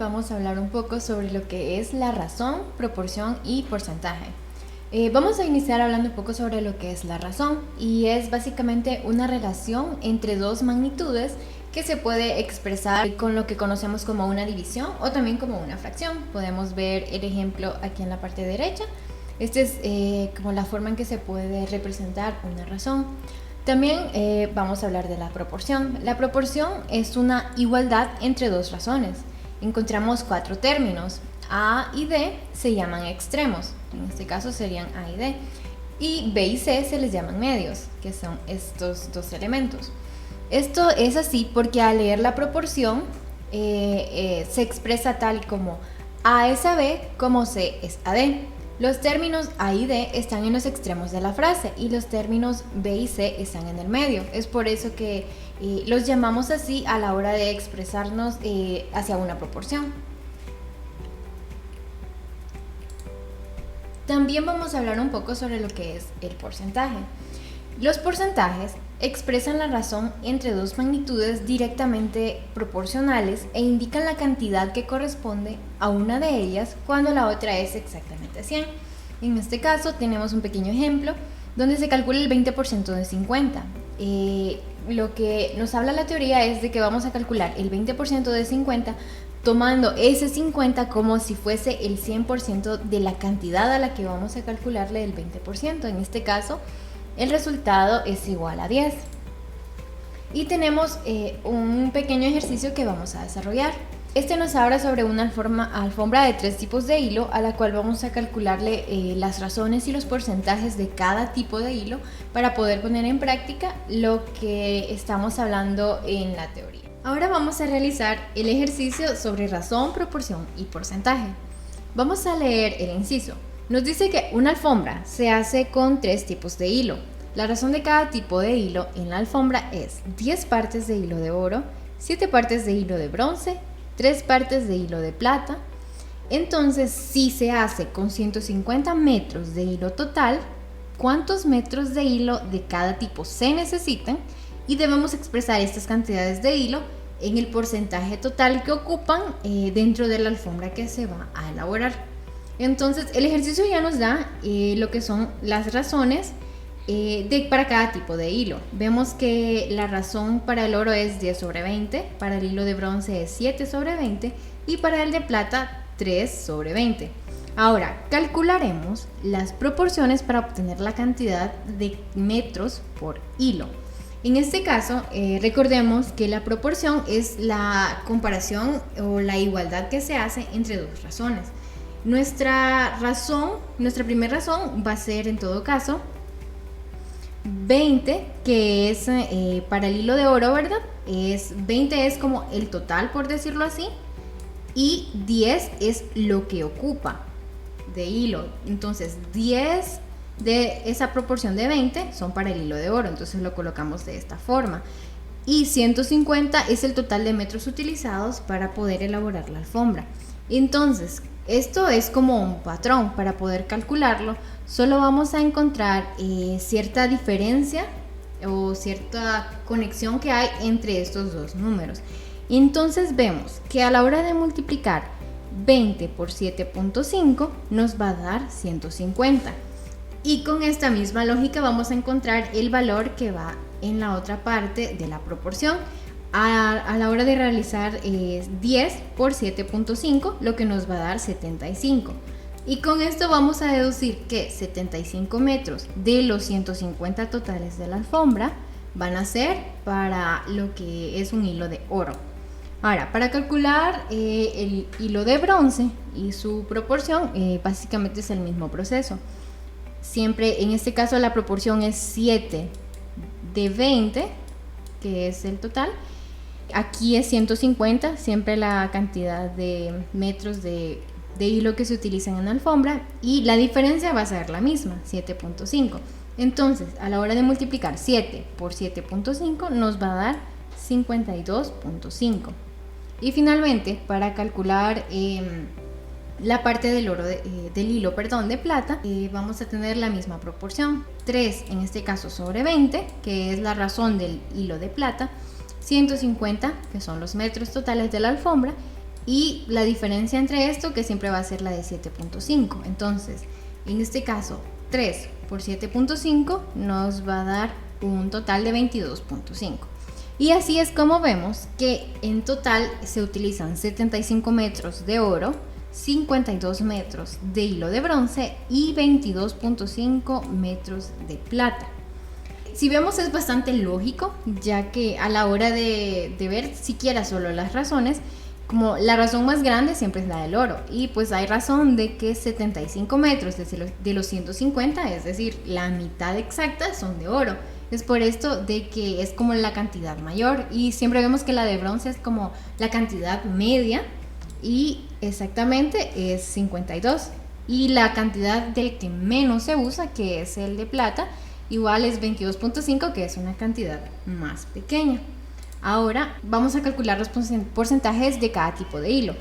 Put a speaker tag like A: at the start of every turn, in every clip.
A: vamos a hablar un poco sobre lo que es la razón, proporción y porcentaje. Vamos a iniciar hablando un poco sobre lo que es la razón, y es básicamente una relación entre dos magnitudes que se puede expresar con lo que conocemos como una división o también como una fracción. Podemos ver el ejemplo aquí en la parte derecha. Este es como la forma en que se puede representar una razón. También vamos a hablar de la proporción. La proporción es una igualdad entre dos razones. Encontramos cuatro términos. A y D se llaman extremos, en este caso serían A y D. Y B y C se les llaman medios, que son estos dos elementos. Esto es así porque al leer la proporción se expresa tal como A es a B como C es a D. Los términos A y D están en los extremos de la frase y los términos B y C están en el medio. Es por eso que los llamamos así a la hora de expresarnos hacia una proporción. También vamos a hablar un poco sobre lo que es el porcentaje. Los porcentajes expresan la razón entre dos magnitudes directamente proporcionales e indican la cantidad que corresponde a una de ellas cuando la otra es exactamente 100. En este caso tenemos un pequeño ejemplo donde se calcula el 20% de 50. Lo que nos habla la teoría es de que vamos a calcular el 20% de 50 tomando ese 50 como si fuese el 100% de la cantidad a la que vamos a calcularle el 20%. En este caso, el resultado es igual a 10. Y tenemos un pequeño ejercicio que vamos a desarrollar. Este nos habla sobre una alfombra de 3 tipos de hilo a la cual vamos a calcularle las razones y los porcentajes de cada tipo de hilo para poder poner en práctica lo que estamos hablando en la teoría. Ahora vamos a realizar el ejercicio sobre razón, proporción y porcentaje. Vamos a leer el inciso. Nos dice que una alfombra se hace con 3 tipos de hilo. La razón de cada tipo de hilo en la alfombra es 10 partes de hilo de oro, 7 partes de hilo de bronce, 3 partes de hilo de plata. Entonces, si se hace con 150 metros de hilo total, ¿cuántos metros de hilo de cada tipo se necesitan? Y debemos expresar estas cantidades de hilo en el porcentaje total que ocupan dentro de la alfombra que se va a elaborar. Entonces el ejercicio ya nos da lo que son las razones para cada tipo de hilo. Vemos que la razón para el oro es 10 sobre 20, para el hilo de bronce es 7 sobre 20 y para el de plata 3 sobre 20. Ahora calcularemos las proporciones para obtener la cantidad de metros por hilo. En este caso, recordemos que la proporción es la comparación o la igualdad que se hace entre dos razones. Nuestra primera razón va a ser en todo caso 20, que es para el hilo de oro, ¿verdad? 20 es como el total, por decirlo así, y 10 es lo que ocupa de hilo. Entonces 10 de esa proporción de 20 son para el hilo de oro, entonces lo colocamos de esta forma. Y 150 es el total de metros utilizados para poder elaborar la alfombra. Entonces, esto es como un patrón. Para poder calcularlo, solo vamos a encontrar cierta diferencia o cierta conexión que hay entre estos dos números. Entonces vemos que a la hora de multiplicar 20 por 7.5 nos va a dar 150. Y con esta misma lógica vamos a encontrar el valor que va en la otra parte de la proporción. A la hora de realizar 10 por 7.5, lo que nos va a dar 75. Y con esto vamos a deducir que 75 metros de los 150 totales de la alfombra van a ser para lo que es un hilo de oro. Ahora, para calcular el hilo de bronce y su proporción, básicamente es el mismo proceso. Siempre, en este caso, la proporción es 7 de 20, que es el total. Aquí es 150, siempre la cantidad de metros de hilo que se utilizan en la alfombra, y la diferencia va a ser la misma, 7.5. Entonces, a la hora de multiplicar 7 por 7.5 nos va a dar 52.5. Y finalmente, para calcular la parte del hilo de plata, vamos a tener la misma proporción, 3 en este caso sobre 20, que es la razón del hilo de plata, 150, que son los metros totales de la alfombra, y la diferencia entre esto que siempre va a ser la de 7.5. Entonces, en este caso, 3 por 7.5 nos va a dar un total de 22.5. Y así es como vemos que en total se utilizan 75 metros de oro, 52 metros de hilo de bronce y 22.5 metros de plata. Si vemos, es bastante lógico, ya que a la hora de ver siquiera solo las razones, como la razón más grande siempre es la del oro, y pues hay razón de que 75 metros de los 150, es decir, la mitad exacta, son de oro. Es por esto de que es como la cantidad mayor, y siempre vemos que la de bronce es como la cantidad media, y exactamente es 52. Y la cantidad del que menos se usa, que es el de plata, igual es 22.5, que es una cantidad más pequeña. Ahora vamos a calcular los porcentajes de cada tipo de hilo.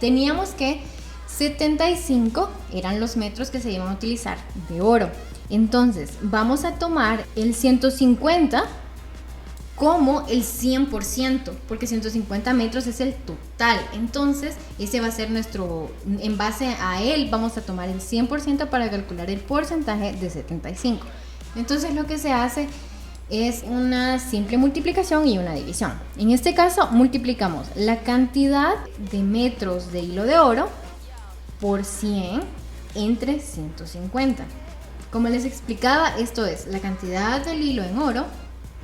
A: Teníamos que 75 eran los metros que se iban a utilizar de oro. Entonces vamos a tomar el 150 como el 100%, porque 150 metros es el total. Entonces ese va a ser nuestro, en base a él vamos a tomar el 100% para calcular el porcentaje de 75. Entonces lo que se hace es una simple multiplicación y una división. En este caso multiplicamos la cantidad de metros de hilo de oro por 100 entre 150. Como les explicaba, esto es la cantidad del hilo en oro,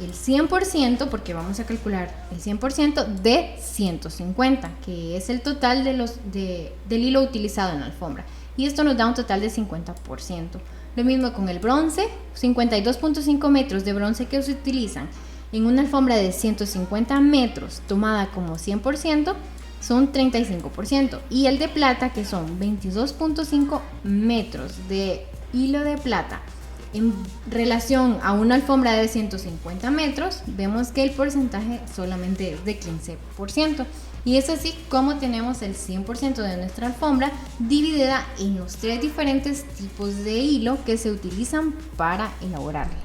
A: el 100%, porque vamos a calcular el 100% de 150, que es el total del hilo utilizado en la alfombra. Y esto nos da un total de 50%. Lo mismo con el bronce, 52.5 metros de bronce que se utilizan en una alfombra de 150 metros tomada como 100%, son 35%. Y el de plata, que son 22.5 metros de hilo de plata en relación a una alfombra de 150 metros, vemos que el porcentaje solamente es de 15%. Y es así como tenemos el 100% de nuestra alfombra dividida en los 3 diferentes tipos de hilo que se utilizan para elaborarla.